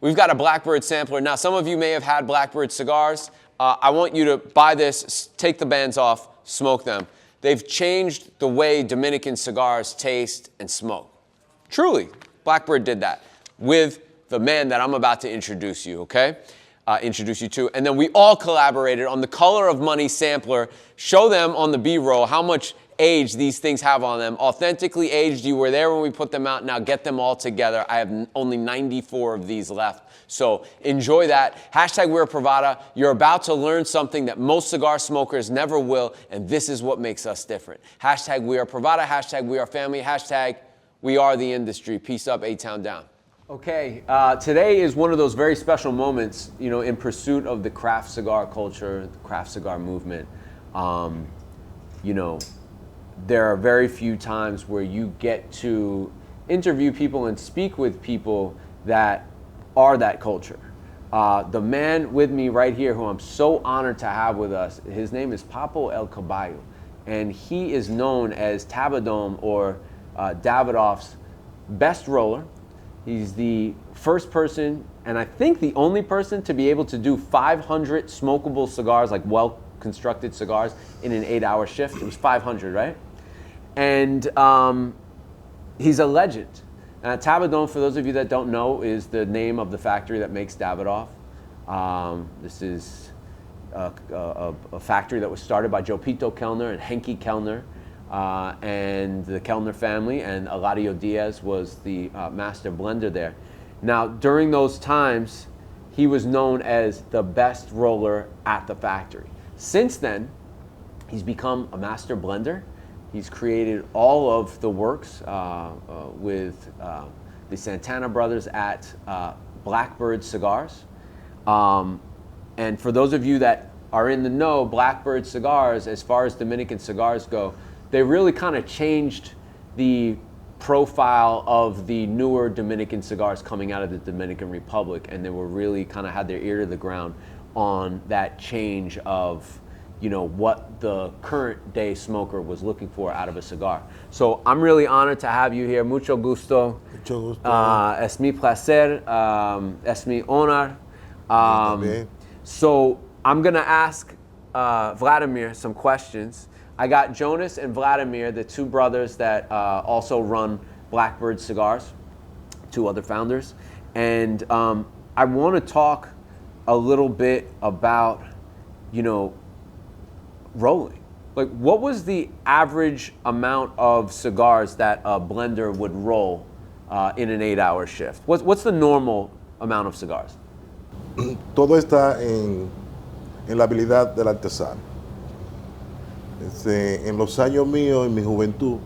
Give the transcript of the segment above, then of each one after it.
We've got a BlackBird sampler. Now, some of you may have had BlackBird cigars. I want you to buy this, take the bands off, smoke them. They've changed the way Dominican cigars taste and smoke. Truly, BlackBird did that with the man that I'm about to introduce you, okay? Introduce you to. And then we all collaborated on the Color of Money sampler. Show them on the B-roll how much age these things have on them. Authentically aged. You were there when we put them out. Now get them all together. I have only 94 of these left. So enjoy that. Hashtag WeArePrivada. You're about to learn something that most cigar smokers never will, and this is what makes us different. Hashtag WeArePrivada. Hashtag WeAreFamily. Hashtag We Are the Industry. Peace up, A-Town down. Okay, today is one of those very special moments, you know, in pursuit of the craft cigar culture, the craft cigar movement. You know, there are very few times where you get to interview people and speak with people that are that culture. The man with me right here, who I'm so honored to have with us, his name is Papo el Caballo, and he is known as Tabadom or Davidoff's best roller. He's the first person, and I think the only person, to be able to do 500 smokable cigars, like well-constructed cigars, in an 8-hour shift. It was 500, right? And he's a legend. Tabadom, for those of you that don't know, is the name of the factory that makes Davidoff. This is a factory that was started by Jopito Kellner and Henke Kellner. And the Kellner family, and Eladio Diaz was the master blender there. Now, during those times, he was known as the best roller at the factory. Since then, he's become a master blender. He's created all of the works with the Santana brothers at BlackBird Cigars. And for those of you that are in the know, BlackBird Cigars, as far as Dominican cigars go, they really kind of changed the profile of the newer Dominican cigars coming out of the Dominican Republic, and they were really kind of had their ear to the ground on that change of, you know, what the current day smoker was looking for out of a cigar. So I'm really honored to have you here. Mucho gusto. Mucho gusto. Es mi placer. Es mi honor. So I'm gonna ask Vladimir some questions. I got Jonas and Vladimir, the two brothers that also run BlackBird Cigars, two other founders. And I want to talk a little bit about, you know, rolling. Like, what was the average amount of cigars that a blender would roll in an 8-hour shift? What's the normal amount of cigars? Todo está en la habilidad del artesano. En los años míos, en mi juventud.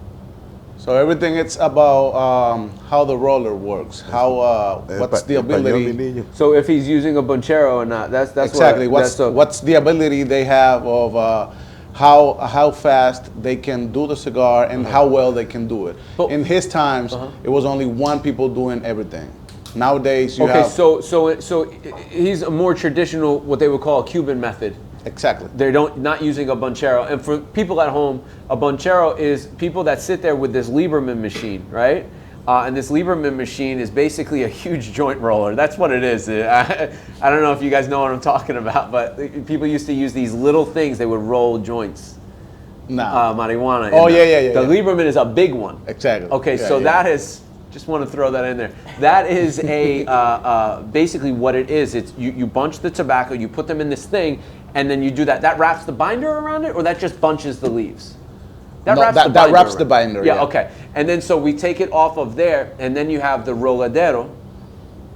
So everything it's about how the roller works, how what's the ability. So if he's using a bonchero or not, that's exactly what's the ability they have of how fast they can do the cigar and how well they can do it. But in his times, it was only one people doing everything. Nowadays, you have. So he's a more traditional, what they would call a Cuban method. Exactly. They're not using a bonchero. And for people at home, a bonchero is people that sit there with this Lieberman machine, right? And this Lieberman machine is basically a huge joint roller. That's what it is. I don't know if you guys know what I'm talking about, but people used to use these little things. They would roll joints. Marijuana. Oh, yeah. The Lieberman is a big one. Exactly. Okay, that is, just want to throw that in there. That is a basically what it is. It's you bunch the tobacco, you put them in this thing, and then you do that. That wraps the binder around it, or that just bunches the leaves? That wraps the binder. Yeah, okay. And then so we take it off of there, and then you have the roladero.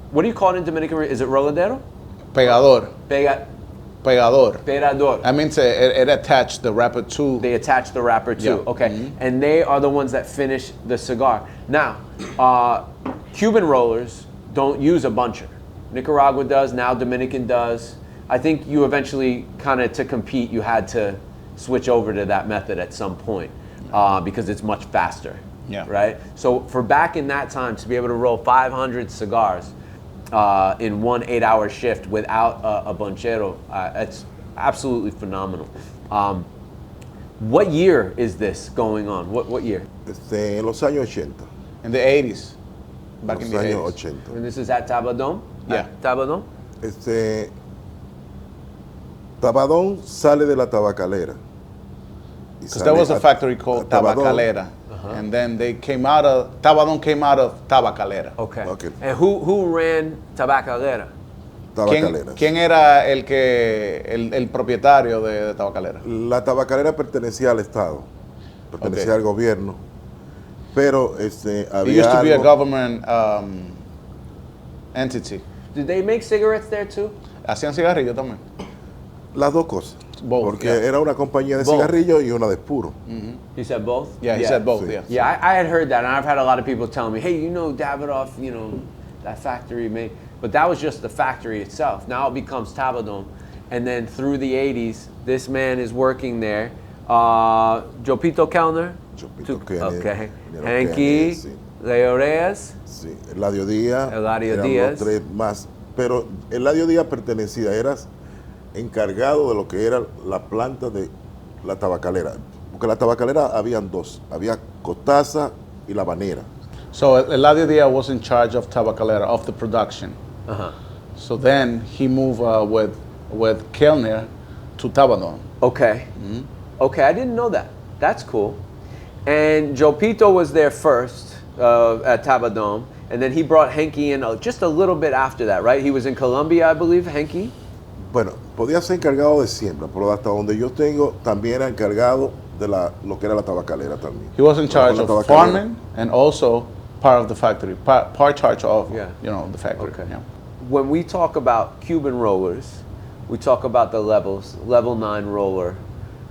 What do you call it in Dominican? Is it roladero? Pegador. Pegador. Pegador. That means it attached the wrapper to. They attach the wrapper to. Yeah. Okay. And they are the ones that finish the cigar. Now, Cuban rollers don't use a buncher. Nicaragua does. Now Dominican does. I think you eventually, kind of to compete, you had to switch over to that method at some point because it's much faster. Yeah. Right? So for back in that time, to be able to roll 500 cigars in one 8-hour shift without a bonchero, it's absolutely phenomenal. What year is this going on? What year? En los años 80. In the 80s. Back in the 80s. 80. And this is at Tabadom? Yeah. at Tabadon? Tabadón sale de la tabacalera. Because there was a factory called Tabacalera, and then Tabadon came out of Tabacalera. Okay. Okay. And who ran Tabacalera? Tabacalera. ¿Quién era el propietario de Tabacalera? La tabacalera pertenecía al Estado, pertenecía al gobierno, pero It había used to be a algo- government entity. Did they make cigarettes there too? Hacían cigarrillos también. las dos cosas, Both, porque yeah. era una compañía de Both. cigarrillos y una de puro. He said both? Yeah, he said both. Sí. Yeah. Yeah, I had heard that, and I've had a lot of people telling me, hey, you know Davidoff, you know, that factory made, but that was just the factory itself. Now it becomes Tabadon. And then through the 80s, this man is working there. Jopito Kellner? Jopito Kellner, Okay. Nero Henky, Kellner, sí. Leo Reyes. Sí, Eladio Díaz, Eladio eran Díaz. los tres más, pero Eladio Díaz pertenecía, eras encargado de lo que era la planta de la tabacalera, porque la tabacalera habían dos, había Costaza y La Banera. So Eladio Diaz was in charge of Tabacalera, of the production. So then he moved with Kellner to Tabadon. Okay. Okay, I didn't know that. That's cool. And Jopito was there first at Tabadon, and then he brought Henky in just a little bit after that, right? He was in Colombia, I believe, Henky? Bueno, podía ser encargado de siembra, pero hasta donde yo tengo, también era encargado de lo que era la tabacalera también. He was in charge La of tabacalera. farming and also part of the factory, part charge of Yeah. the factory. Okay. Yeah. When we talk about Cuban rollers, we talk about the levels. Level 9 roller.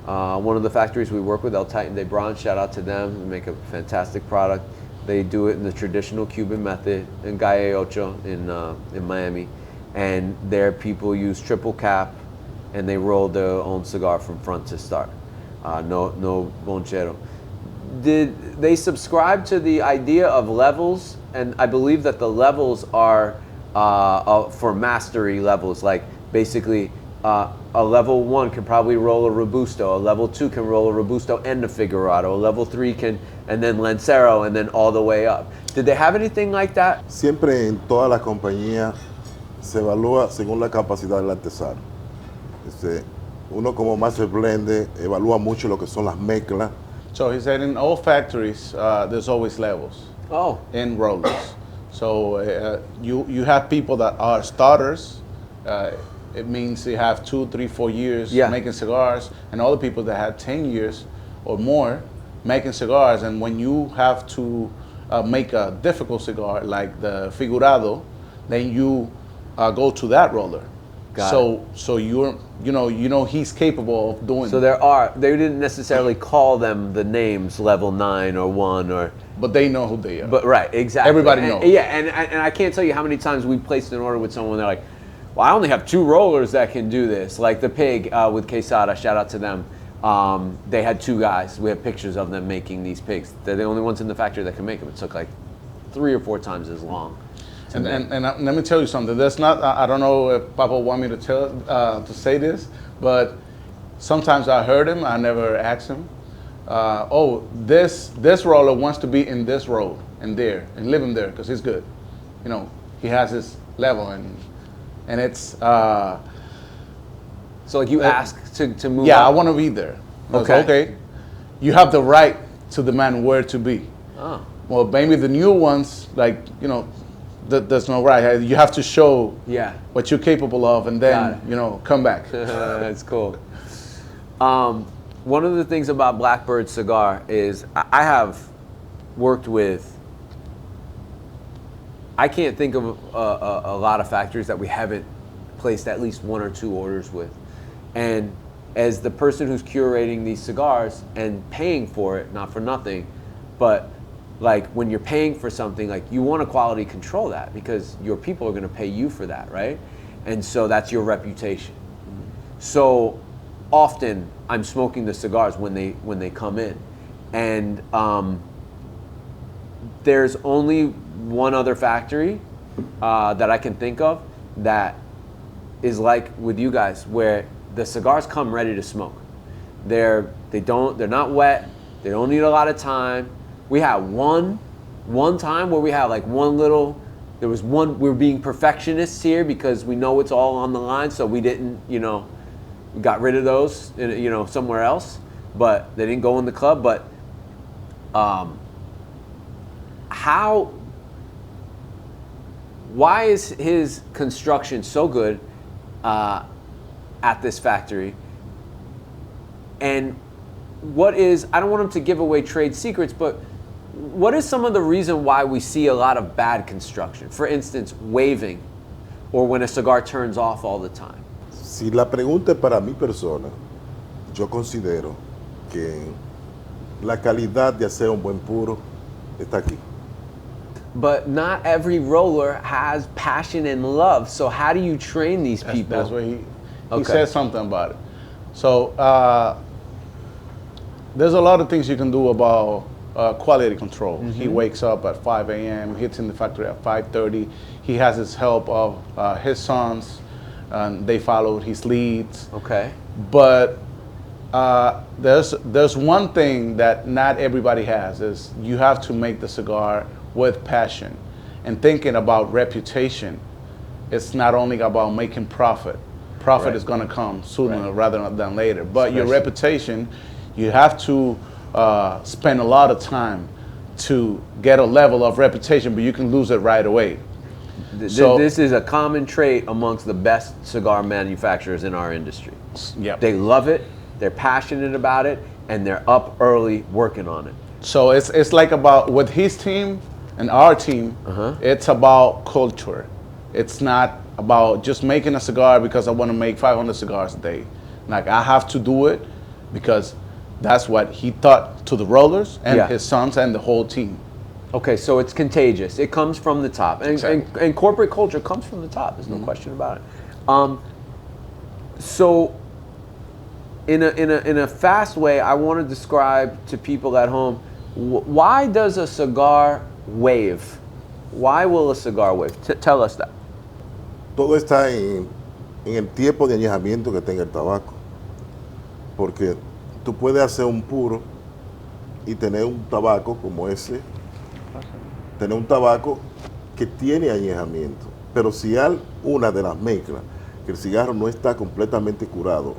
One of the factories we work with, El Titan de Bronze, shout out to them. They make a fantastic product. They do it in the traditional Cuban method in Calle Ocho in Miami. And their people use triple cap, and they roll their own cigar from front to start. No bonchero. Did they subscribe to the idea of levels? And I believe that the levels are for mastery levels. Like basically, a level 1 can probably roll a Robusto. A level 2 can roll a Robusto and a Figurado. A level 3 can, and then Lancero, and then all the way up. Did they have anything like that? Siempre en todas las compañías se evalúa según la capacidad del artesano. Uno como master blender evalúa mucho lo que son las mezclas. So he said in all factories, there's always levels Oh, in rollers. So you have people that are starters. It means they have 2, 3, 4 years Yeah. making cigars, and other people that have 10 years or more making cigars. And when you have to make a difficult cigar like the Figurado, then you go to that roller. So you know he's capable of doing. so they didn't necessarily call them the names level 9 or 1 or. But they know who they are. But right, exactly. Everybody And- knows. Yeah, and I can't tell you how many times we placed an order with someone. They're like, "Well, I only have 2 rollers that can do this." Like the pig with Quesada. Shout out to them. They had 2 guys. We have pictures of them making these pigs. They're the only ones in the factory that can make them. It took like 3 or 4 times as long. And let me tell you something. That's not. I don't know if Papo want me to say this, but sometimes I heard him. I never asked him. This roller wants to be in this road and there and live in there because he's good. You know, he has his level and it's. So like you ask to move. Yeah, up? I want to be there. I was, Okay. okay. You have the right to demand where to be. Oh. Well, maybe the new ones, like, there's no right. You have to show Yeah. what you're capable of and Got then, it. come back. That's cool. One of the things about BlackBird Cigar is I have worked with. I can't think of a lot of factories that we haven't placed at least 1 or 2 orders with. And as the person who's curating these cigars and paying for it, not for nothing, but like when you're paying for something, like you want to quality control that because your people are going to pay you for that, right? And so that's your reputation. So often I'm smoking the cigars when they come in, and there's only one other factory that I can think of that is like with you guys, where the cigars come ready to smoke. They're not wet. They don't need a lot of time. We had one time where we had like one little there was one, we were being perfectionists here because we know it's all on the line, so we didn't, we got rid of those, somewhere else, but they didn't go in the club. But why is his construction so good at this factory? And what is, I don't want him to give away trade secrets, but what is some of the reason why we see a lot of bad construction? For instance, waving, or when a cigar turns off all the time. Si la pregunta es para mi persona, yo considero que la calidad de hacer un buen puro está aquí. But not every roller has passion and love. So how do you train these people? That's where he said something about it. So there's a lot of things you can do about quality control. Mm-hmm. He wakes up at 5 a.m., hits in the factory at 5:30. He has his help of his sons, and they followed his leads. Okay. But there's one thing that not everybody has, is you have to make the cigar with passion and thinking about reputation. It's not only about making profit. Profit Right. is going to come sooner rather than later. But Especially. your reputation, you have to spend a lot of time to get a level of reputation, but you can lose it right away. So- This is a common trait amongst the best cigar manufacturers in our industry. Yep. They love it, they're passionate about it, and they're up early working on it. So it's like about with his team and our team, it's about culture. It's not about just making a cigar because I want to make 500 cigars a day. Like, I have to do it because that's what he taught to the rollers and Yeah. his sons and the whole team. Okay, so it's contagious. It comes from the top, and, Exactly. and corporate culture comes from the top. There's no question about it. So, in a fast way, I want to describe to people at home why does a cigar wave? Why will a cigar wave? Tell us that. Todo está en el tiempo de añejamiento que tenga el tabaco. Porque tú puedes hacer un puro y tener un tabaco como ese, tener un tabaco que tiene añejamiento. Pero si hay una de las mezclas, que el cigarro no está completamente curado,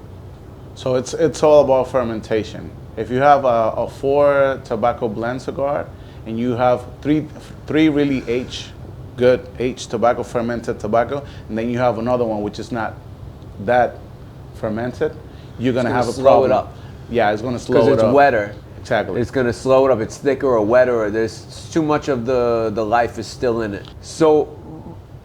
So it's all about fermentation. If you have a 4 tobacco blend cigar and you have three really good aged tobacco, fermented tobacco, and then you have another one which is not that fermented, you're gonna have a slow problem. it up. Yeah, it's gonna slow it up. Because it's wetter. Exactly. It's going to slow it up. It's thicker or wetter, or there's too much of the life is still in it. So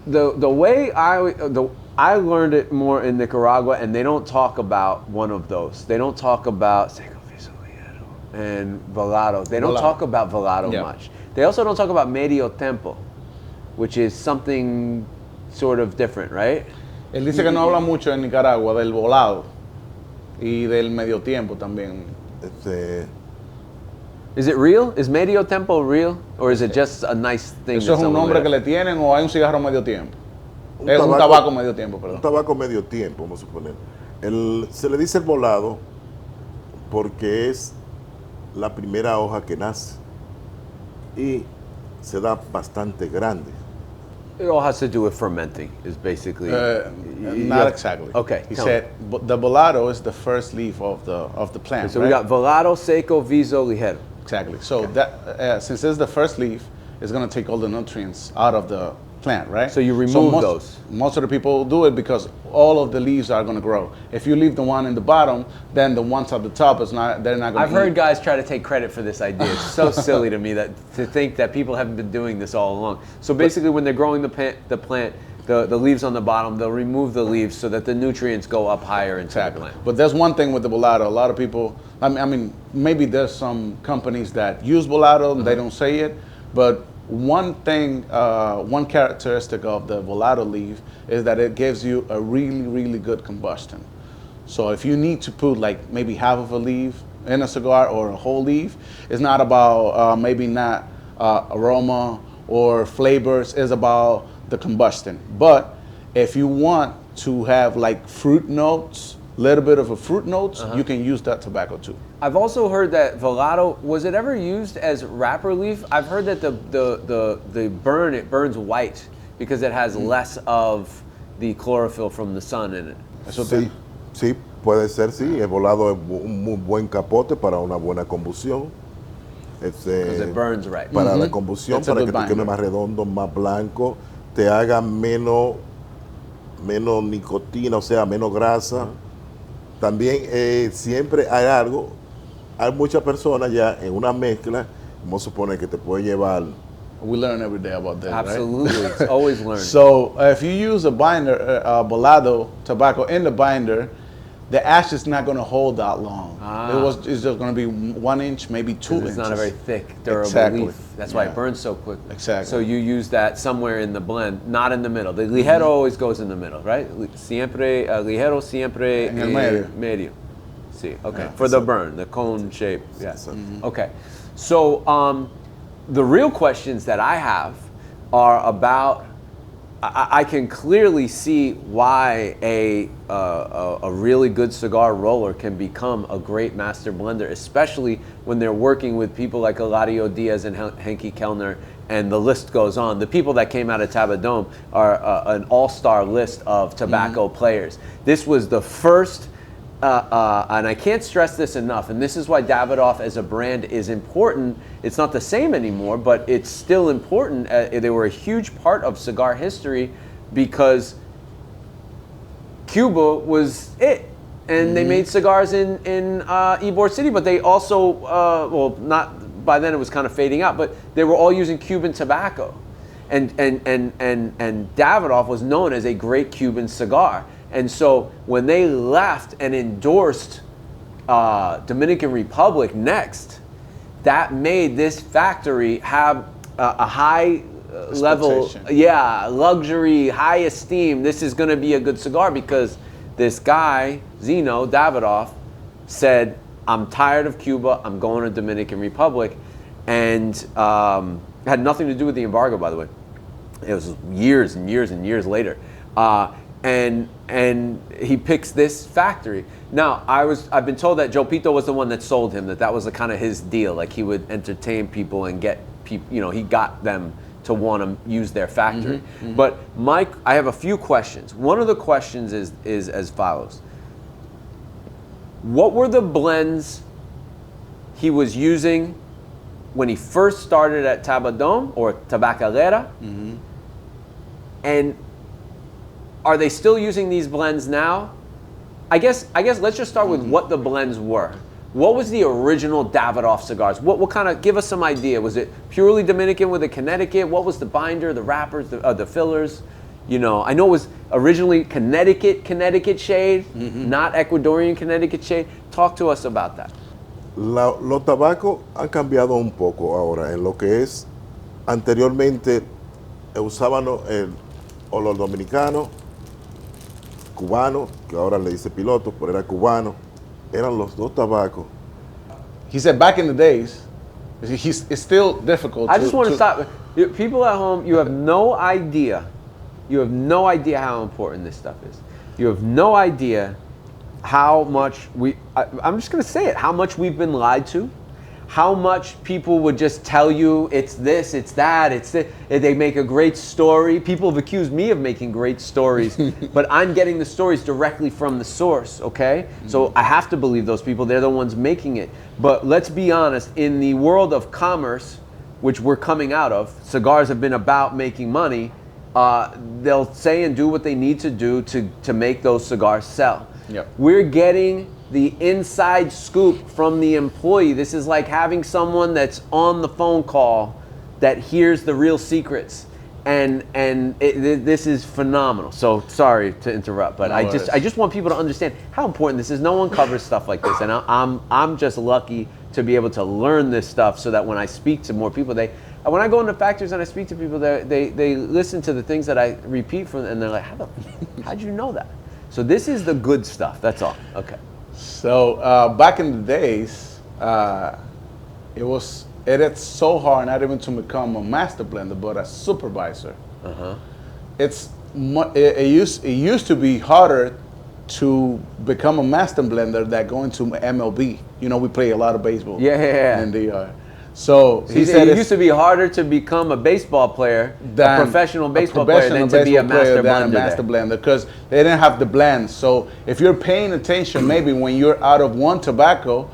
the way I learned it more in Nicaragua, and they don't talk about one of those. They don't talk about Seco Visualiero and Volado. They don't Volado. talk about Volado Yeah. much. They also don't talk about Medio Tempo, which is something sort of different, right? Él dice que no habla mucho en Nicaragua del volado y del medio tiempo también. Is it real? Is Medio Tempo real? Or is it just a nice thing? ¿Eso es that un someone nombre made que up? le tienen o hay un cigarro medio tiempo? Es un tabaco medio tiempo, un perdón. tabaco medio tiempo, vamos a suponer. Se le dice el volado porque es la primera hoja que nace y se da bastante grande. It all has to do with fermenting, is basically. Not exactly. Okay. He tell me. said the volado is the first leaf of the plant. So right? we got Volado, Seco, Viso, Ligero. Exactly. So that since it's the first leaf, it's going to take all the nutrients out of the plant, right? So you remove those. Most of the people do it because all of the leaves are going to grow. If you leave the one in the bottom, then the ones at the top they're not going to. I've heard guys try to take credit for this idea. It's so silly to me to think that people haven't been doing this all along. So basically, when they're growing the plant, the leaves on the bottom, they'll remove the leaves so that the nutrients go up higher into the plant. But there's one thing with the volado. A lot of people, I mean, maybe there's some companies that use volado and they don't say it, but one thing, one characteristic of the volado leaf is that it gives you a really, really good combustion. So if you need to put like maybe half of a leaf in a cigar or a whole leaf, it's not about maybe not aroma or flavors, it's about the combustion. But if you want to have like fruit notes, little bit of a fruit notes, you can use that tobacco too. I've also heard that Volado, was it ever used as wrapper leaf? I've heard that it burns white because it has less of the chlorophyll from the sun in it. Eso Sí, sí, puede ser, sí. El volado es un muy buen capote para una buena combustión. Because it burns right. Para la combustión, It's a para good que te quede binder. más redondo, más blanco, te haga menos nicotina, o sea, menos grasa. También siempre hay muchas personas ya en una mezcla, vamos a suponer que te puede llevar. We learn every day about this, Absolutely. right? It's always learning. So if you use a binder, volado tobacco in the binder, the ash is not going to hold that long. It's just going to be 1 inch, maybe 2 inches. It's not a very thick, durable Exactly. leaf. That's why Yeah. it burns so quickly. Exactly. So you use that somewhere in the blend, not in the middle. The ligero always goes in the middle, right? Siempre, ligero siempre En el medio. medio. Sí, okay. Yeah. For the burn, the cone shape. Yeah. Exacto. Okay. So the real questions that I have are about. I can clearly see why a really good cigar roller can become a great master blender, especially when they're working with people like Eladio Diaz and Henke Kellner, and the list goes on. The people that came out of Tabadome are an all-star list of tobacco players. This was the first, and I can't stress this enough, and this is why Davidoff as a brand is important. It's not the same anymore, but it's still important. They were a huge part of cigar history because Cuba was it. And they made cigars in Ybor City, but they also, well, not, by then it was kind of fading out, but they were all using Cuban tobacco. And Davidoff was known as a great Cuban cigar. And so when they left and endorsed Dominican Republic next, that made this factory have a high level, Expectation. luxury, high esteem. This is going to be a good cigar because this guy, Zeno Davidoff, said, I'm tired of Cuba, I'm going to Dominican Republic. And it had nothing to do with the embargo, by the way. It was years and years and years later. And he picks this factory. Now, I've been told that Joe Pito was the one that sold him, that was kind of his deal. Like he would entertain people and get people, he got them to want to use their factory. But Mike, I have a few questions. One of the questions is as follows. What were the blends he was using when he first started at Tabadome or Tabacalera? And are they still using these blends now? I guess let's just start with what the blends were. What was the original Davidoff cigars? What kind of, give us some idea. Was it purely Dominican with a Connecticut? What was the binder, the wrappers, the fillers? I know it was originally Connecticut shade, not Ecuadorian Connecticut shade. Talk to us about that. Los tabacos han cambiado un poco ahora en lo que es, anteriormente usaban o los dominicanos, cubanos, que ahora le dice piloto, pero era cubano, eran los dos tabacos. He said back in the days, it's still difficult. I just want to stop. People at home, you have no idea. You have no idea how important this stuff is. You have no idea how much I'm just going to say it, how much we've been lied to, how much people would just tell you it's this, it's that, it's this. They make a great story. People have accused me of making great stories, but I'm getting the stories directly from the source, okay? So I have to believe those people. They're the ones making it. But let's be honest, in the world of commerce, which we're coming out of, cigars have been about making money. They'll say and do what they need to do to make those cigars sell. Yep. We're getting the inside scoop from the employee. This is like having someone that's on the phone call that hears the real secrets. And this is phenomenal. So sorry to interrupt, but I just want people to understand how important this is. No one covers stuff like this, and I'm just lucky to be able to learn this stuff so that when I speak to more people, when I go into factories and I speak to people, they listen to the things that I repeat from, and they're like, how'd you know that? So this is the good stuff. That's all. Okay. So back in the days, it is so hard not even to become a master blender, but a supervisor. It used to be harder to become a master blender than going to MLB. We play a lot of baseball. Yeah. In the yard. So he said it used to be harder to become a baseball player, a professional baseball player, than to be a master blender. Because they didn't have the blends. So if you're paying attention, maybe when you're out of one tobacco,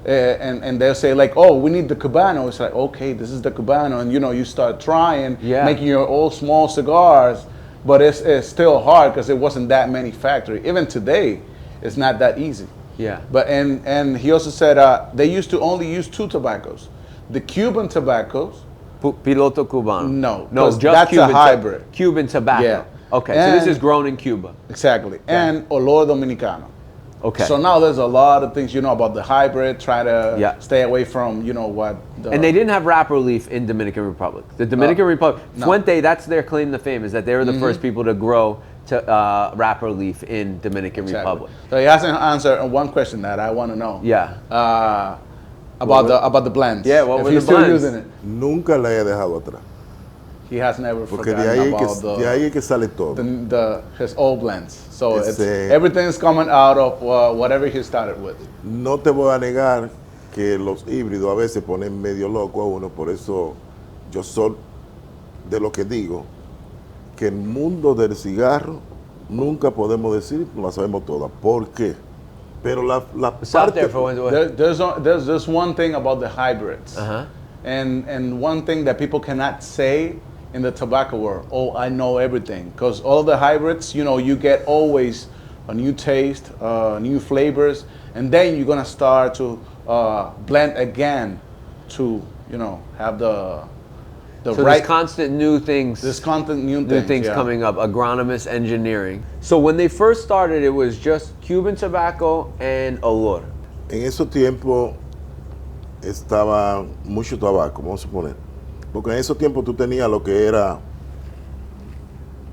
and they'll say like, oh, we need the Cabano. It's like, okay, this is the Cabano, and you start trying, making your own small cigars, but it's still hard because it wasn't that many factory. Even today, it's not that easy. Yeah. But and he also said they used to only use two tobaccos. The Cuban tobaccos. Piloto Cubano. No, just that's Cuban a hybrid. Cuban tobacco. Yeah. Okay, so this is grown in Cuba. Exactly. And Olor Dominicano. Okay. So now there's a lot of things about the hybrid. Try to stay away from what. And they didn't have wrapper leaf in Dominican Republic. The Dominican Republic, Fuente, that's their claim to fame, is that they were the first people to grow wrapper leaf in Dominican Republic. So he hasn't answered one question that I want to know. Yeah. About the blends. Yeah, what were the he's still blends? using it. Nunca la he dejado atrás. He has never Porque forgotten de ahí es que sale todo. his old blends. So Ese- everything's coming out of whatever he started with. No te voy a negar que los híbridos a veces ponen medio loco a uno, por eso yo soy de lo que digo, que el mundo del cigarro nunca podemos decir, no la sabemos toda. ¿Por qué? Pero la It's out parte... there for when. There's just one thing about the hybrids. Uh-huh. And one thing that people cannot say in the tobacco world, oh, I know everything. Because all the hybrids, you get always a new taste, new flavors, and then you're going to start to blend again to, have the So right... there's constant new things. There's constant new things yeah. coming up, agronomist engineering. So when they first started, it was just Cuban tobacco and olor. En esos tiempos estaba mucho tabaco, vamos a suponer. Porque en esos tiempos tú tenías lo que era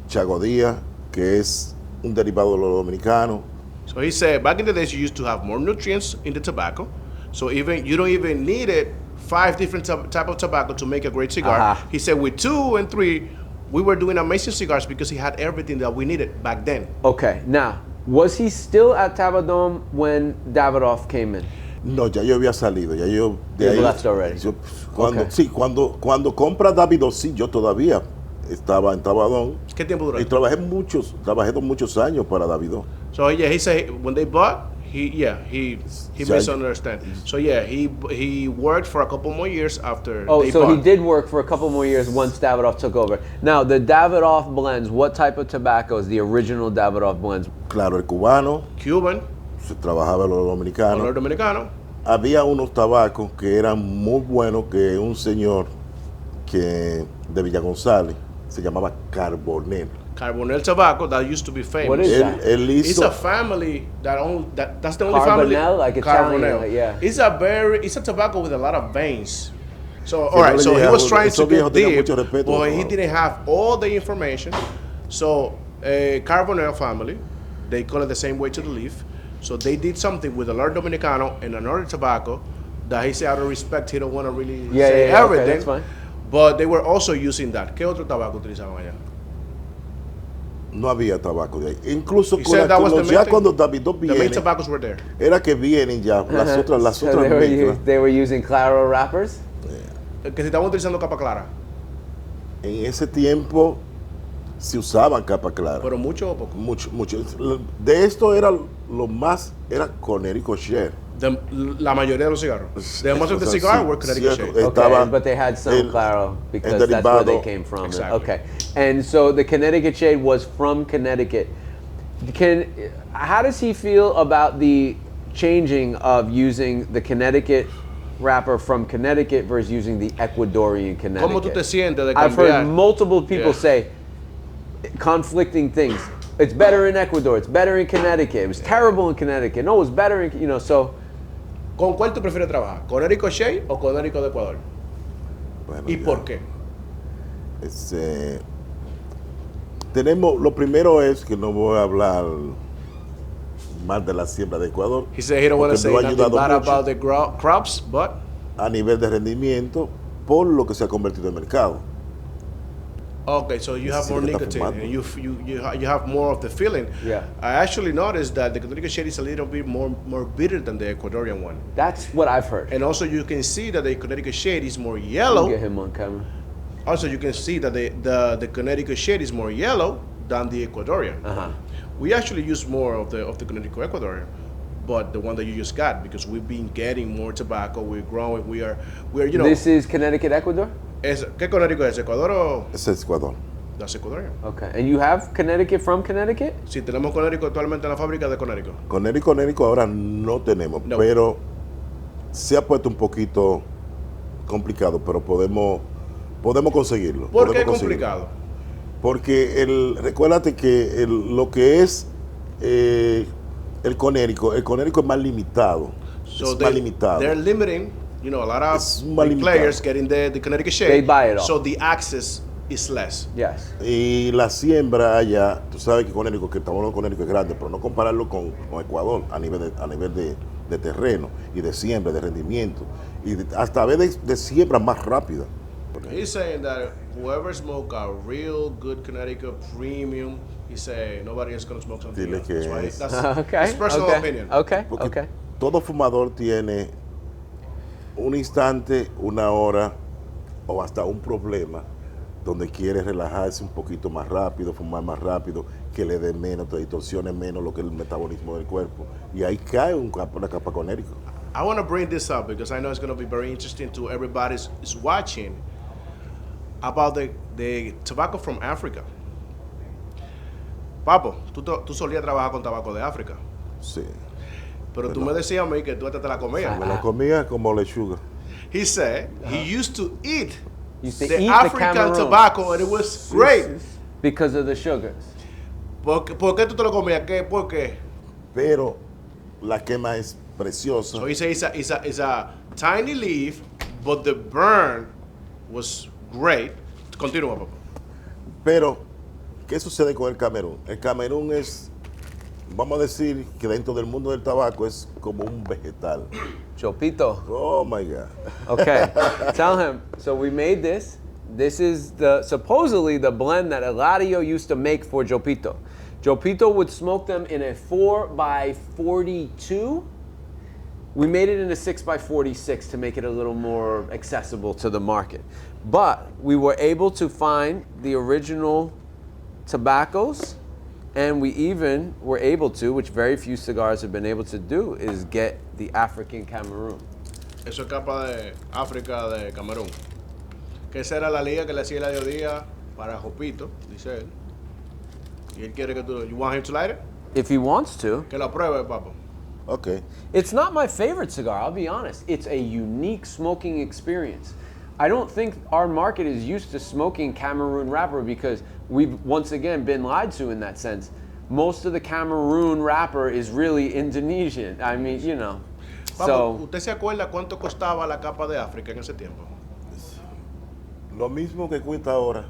chagodía, que es un derivado de lo dominicano. So he said back in the days you used to have more nutrients in the tobacco. So you don't even need it 5 different type of tobacco to make a great cigar. Uh-huh. He said with 2 and 3, we were doing amazing cigars because he had everything that we needed back then. Okay, now, was he still at Tabadom when Davidoff came in? No, ya yo había salido, ya yo... You left already. Sí, cuando compra Davido, sí, yo todavía estaba en Tabadón. ¿Qué tiempo duró? Y trabajé muchos años para Davido. So yeah, he said when they bought, he misunderstood. So yeah, he worked for a couple more years after Oh, they so bought. he did work for a couple more years once Davidoff took over. Now, the Davidoff blends, what type of tobaccos, the original Davidoff blends? Claro, el cubano, Cuban, se trabajaba los dominicanos. color dominicano. Había unos tabacos que eran muy buenos, que un señor que de Villa González se llamaba Carbonel. Carbonel tobacco that used to be famous. What is that? Él It's hizo, a family that's the only family. Carbonel, like Italian, Carbonel. like, yeah. It's a tobacco with a lot of veins. So all no right, le so he llegaba- was trying esos to viejos get tenían deep, mucho respeto, but he wow. didn't have all the information. So Carbonel family, they call it the same way to the leaf. So they did something with a Lord Dominicano and another tobacco that he said out of respect he don't want to really say Yeah, everything. okay, that's fine. But they were also using that. ¿Qué otro tabaco utilizaban allá? no había tabaco de ahí. Incluso He con said that was the ya main cuando thing. Davido The main viene, tobaccos were there. era que vienen ya las otras So mezclas. they were using Claro wrappers? Que se estaban utilizando capa clara. En ese tiempo se usaban capa clara. Pero mucho o poco. Mucho. De esto era lo más, era Connecticut Share. La mayoría de los cigarros. The most of the O sea, cigar sí, were Connecticut cierto. shade. Okay, Estaba but they had some el- Claro because el that's where they derivado. came from. Exactly. Okay, and so the Connecticut shade was from Connecticut. How does he feel about the changing of using the Connecticut wrapper from Connecticut versus using the Ecuadorian Connecticut? ¿Cómo tú te sientes de I've cambiar? heard multiple people Yeah. say conflicting things. It's better in Ecuador. It's better in Connecticut. It was terrible in Connecticut. No, it's better in, so. ¿Con cuál tú prefieres trabajar? ¿Connecticut shade o Connecticut de Ecuador? Bueno, ¿Y ya. por qué? Tenemos, lo primero es que no voy a hablar mal de la siembra de Ecuador. He said he don't want to porque say no ha nothing ayudado bad mucho about the crops, but a nivel de rendimiento por lo que se ha convertido en mercado. Okay, so you have more Sí, que está nicotine fumando. and you have more of the feeling. Yeah. I actually noticed that the Connecticut shade is a little bit more bitter than the Ecuadorian one. That's what I've heard. And also you can see that the Connecticut shade is more Let me yellow. get him on camera. Also you can see that the Connecticut shade is more yellow than the Ecuadorian. Uh-huh. We actually use more of the Connecticut Ecuadorian, but the one that you just got because we've been getting more tobacco. We're growing. We are you know. This is Connecticut, Ecuador? ¿Qué Connecticut es? ¿Ecuador o Ese es Ecuador. that's Ecuadorian? Okay. And you have Connecticut from Connecticut? Sí, tenemos Connecticut actualmente en la fábrica de Connecticut. Connecticut ahora no tenemos, No. pero se ha puesto un poquito complicado, pero podemos conseguirlo. ¿Por qué podemos conseguirlo. complicado? Porque recuérdate que lo que es el Connecticut es más limitado. So es más limitado. they're limiting, you know, a lot of Es más big limitado. players getting the Connecticut shade. They buy it all. So the access is less. Yes. Y la siembra allá, tú sabes que Connecticut, que estamos hablando de Connecticut es grande, pero no compararlo con Ecuador a nivel de terreno y de siembra, de rendimiento, y hasta a veces de siembra más rápida. He's saying that whoever smoke a real good Connecticut premium, he say nobody is going to smoke something Dile else. que That's why es. that's Okay. his personal okay. opinion. Okay. Porque Okay. todo fumador tiene un instante, una hora o hasta un problema donde quiere relajarse un poquito más rápido, fumar más rápido, que le dé menos, te distorsione menos lo que es el metabolismo del cuerpo. Y ahí cae una capa Connecticut. I want to bring this up because I know it's going to be very interesting to everybody is watching about the tobacco from Africa. Papo, tú solías trabajar con tabaco de África, Sí. pero tú me decías a mí que tú hasta te la comías. Me la comía como lechuga. He said he used to eat Used to the eat the African Cameroon. tobacco and it was great. Because of the sugars. ¿Por qué tú te lo comías? ¿Por qué? Pero la quema es preciosa. So he said it's a tiny leaf, but the burn was great. Continúa, papá. Pero, ¿qué sucede con el Camerún? El Camerún es, vamos a decir, que dentro del mundo del tabaco es como un vegetal. Chopito. Oh my God. Okay. Tell him. So we made this. This is supposedly the blend that Eladio used to make for Jopito. Jopito would smoke them in a 4x42. We made it in a 6x46 to make it a little more accessible to the market. But we were able to find the original tobaccos, and we even were able to, which very few cigars have been able to do, is get the African Cameroon. Eso es capa de África de Camerún. Que esa era la liga que le hacía el día para Jopito, dice él. Y él quiere que tú. You want him to light it? If he wants to. Que lo pruebe, papo. Ok. It's not my favorite cigar, I'll be honest. It's a unique smoking experience. I don't think our market is used to smoking Cameroon wrapper because we've once again been lied to in that sense. Most of the Cameroon wrapper is really Indonesian. I mean, you know. Papo, So, ¿usted se acuerda cuánto costaba la capa de África en ese tiempo? Lo mismo que cuesta ahora.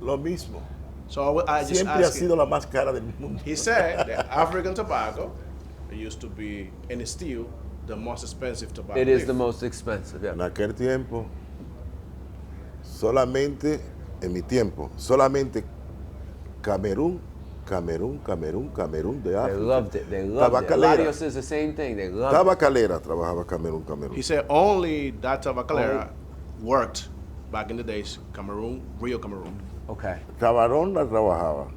Lo mismo. So I just Siempre ha asked him. sido la más cara del mundo. He said that African tobacco it used to be, and it's still the most expensive tobacco. it is leaf. the most expensive. En Yeah. aquel tiempo, solamente, en mi tiempo, solamente Camerún de They África. loved it. They loved it. Tabacalera. Eladio says the same thing. They loved it. Tabacalera trabajaba Camerún. He said only that tabacalera worked back in the days. Cameroon, real Cameroon. Okay. Cabarón la trabajaba.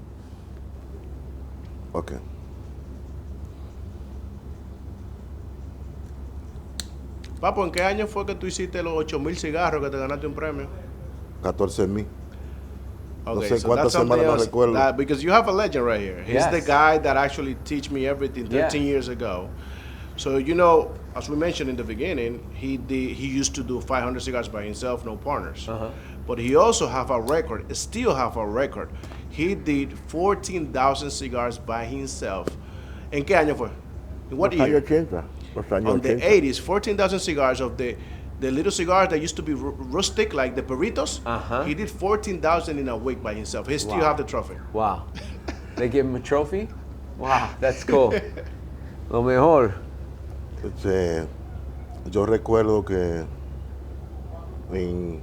Ok. Papo, ¿en qué año fue que tú hiciste los 8,000 cigarros que te ganaste un premio? 14,000. Okay, sé cuántas that's something semanas, no else. recuerdo. Because you have a legend right here. He's Yes. the guy that actually teach me everything 13 years ago. So, you know, as we mentioned in the beginning, he used to do 500 cigars by himself, no partners. But he also have a record, still have a record. He did 14,000 cigars by himself. ¿En qué año fue? In what Los años year? 80. Los años On the 80. 80s, 14,000 cigars of the little cigars that used to be rustic, like the perritos. He did 14,000 in a week by himself. He still Wow. have the trophy. Wow. They give him a trophy? Wow, that's cool. Lo mejor. Yo recuerdo que en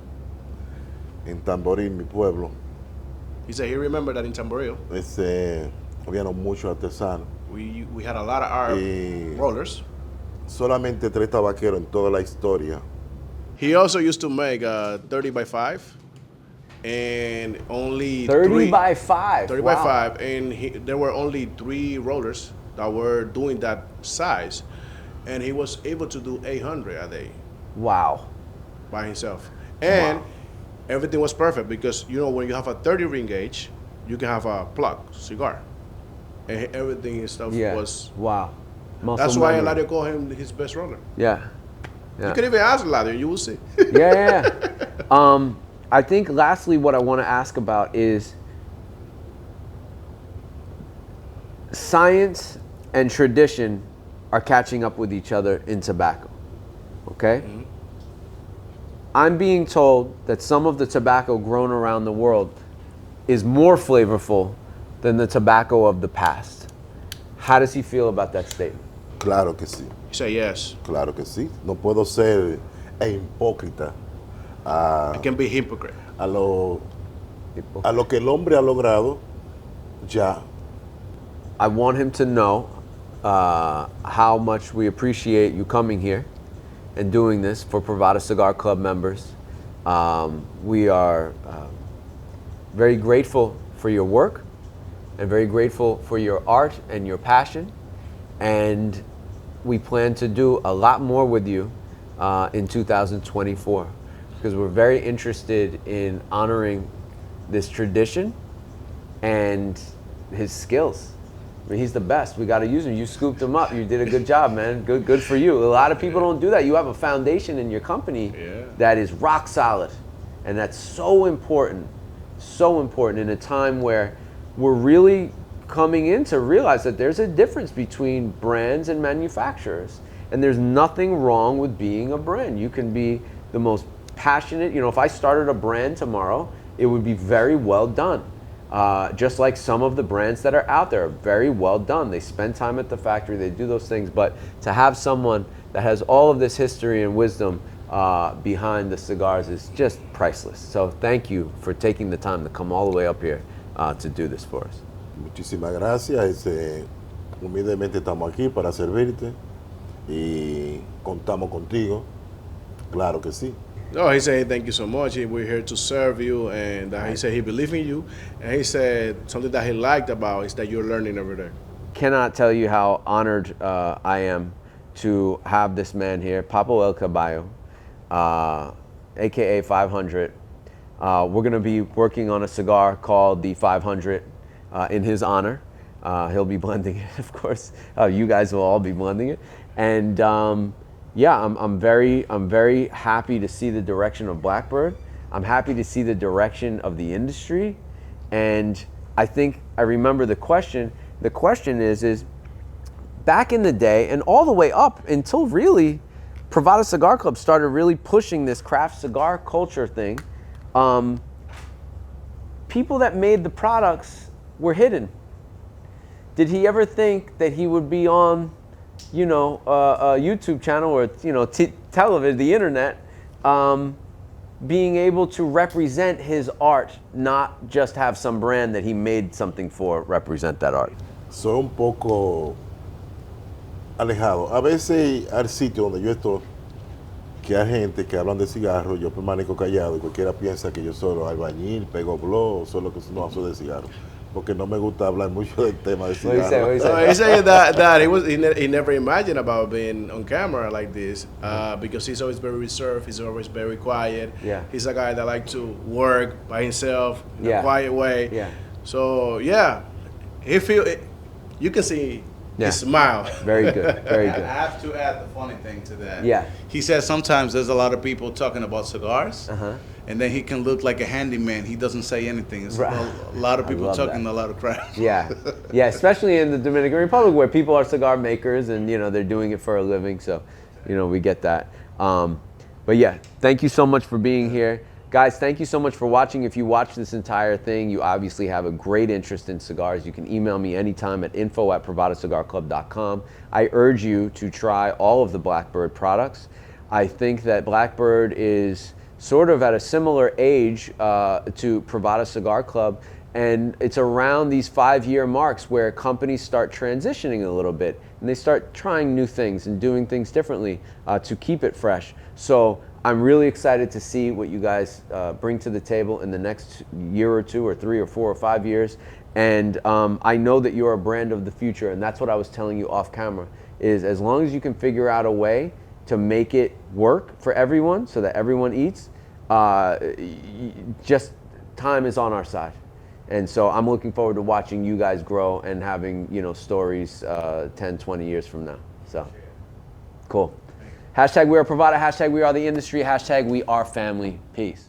Tamboril, mi pueblo, He said he remembered that in Tamboril, habían muchos artesanos. we had a lot of our rollers. Solamente 3 tabaqueros en toda la historia. He also used to make 30 by 5 and only 30 by 5. 30 by 5, and there were only 3 rollers that were doing that size, and he was able to do 800 a day Wow. by himself. And everything was perfect because, you know, when you have a 30 ring gauge, you can have a plug cigar, and everything and stuff Yeah. was. Wow. Muscle That's why memory. Eladio called him his best roller. Yeah. You can even ask Eladio, you will see. Yeah. I think lastly what I want to ask about is science and tradition are catching up with each other in tobacco. Okay? Mm-hmm. I'm being told that some of the tobacco grown around the world is more flavorful than the tobacco of the past. How does he feel about that statement? Claro que sí, He said yes. claro que sí. No puedo ser hipócrita I can be hypocrite. a lo que el hombre ha logrado ya. I want him to know how much we appreciate you coming here and doing this for Privada Cigar Club members. We are very grateful for your work and very grateful for your art and your passion. And we plan to do a lot more with you in 2024 because we're very interested in honoring this tradition and his skills. I mean, he's the best. We got to use him. You scooped him up. You did a good job, man. Good for you. A lot of people don't do that. You have a foundation in your company that is rock solid. And that's so important in a time where we're really coming in to realize that there's a difference between brands and manufacturers. And there's nothing wrong with being a brand. You can be the most passionate. You know, if I started a brand tomorrow, it would be very well done. Just like some of the brands that are out there are very well done. They spend time at the factory, they do those things. But to have someone that has all of this history and wisdom behind the cigars is just priceless. So thank you for taking the time to come all the way up here to do this for us. Muchísimas gracias. Humildemente estamos aquí para servirte y contamos contigo. Claro que sí. No, he said thank you so much. We're here to serve you, and he said he believed in you, and he said something that he liked about is that you're learning every day. Cannot tell you how honored I am to have this man here, Papo El Caballo, aka 500. We're going to be working on a cigar called the 500 in his honor. He'll be blending it, of course. You guys will all be blending it, and yeah, I'm very happy to see the direction of BlackBird. I'm happy to see the direction of the industry, and I think I remember the question. The question is back in the day and all the way up until really Privada Cigar Club started really pushing this craft cigar culture thing. People that made the products were hidden. Did he ever think that he would be on, you know, a YouTube channel or, you know, television, the internet, being able to represent his art, not just have some brand that he made something for represent that art? Soy un poco alejado. A veces al sitio donde yo estoy, que hay gente que hablan de cigarros, yo permanezco callado y cualquiera piensa que yo soy albañil, pego blog, solo que no soy de cigarros. Porque no me gusta hablar mucho del tema de cigarros. He said that he never imagined about being on camera like this because he's always very reserved. He's always very quiet. Yeah. He's a guy that likes to work by himself in a quiet way. Yeah. So yeah, you can see his smile. Very good, very good. I have to add the funny thing to that. Yeah. He says sometimes there's a lot of people talking about cigars, and then he can look like a handyman. He doesn't say anything. It's Right. a lot of people love talking that. a lot of crap. Yeah, yeah, especially in the Dominican Republic where people are cigar makers and, you know, they're doing it for a living. So, you know, we get that. But yeah, thank you so much for being here. Guys, thank you so much for watching. If you watch this entire thing, you obviously have a great interest in cigars. You can email me anytime at info@privadacigarclub.com. I urge you to try all of the BlackBird products. I think that BlackBird is sort of at a similar age to Privada Cigar Club And it's around these 5-year marks where companies start transitioning a little bit and they start trying new things and doing things differently to keep it fresh. So I'm really excited to see what you guys bring to the table in the next year or two or 3 or 4 or 5 years. And I know that you're a brand of the future, and that's what I was telling you off camera, is as long as you can figure out a way to make it work for everyone so that everyone eats, just time is on our side. And so I'm looking forward to watching you guys grow and having, you know, stories 10, 20 years from now. So, cool. Hashtag WeArePrivada, hashtag We Are the Industry, hashtag We Are Family. Peace.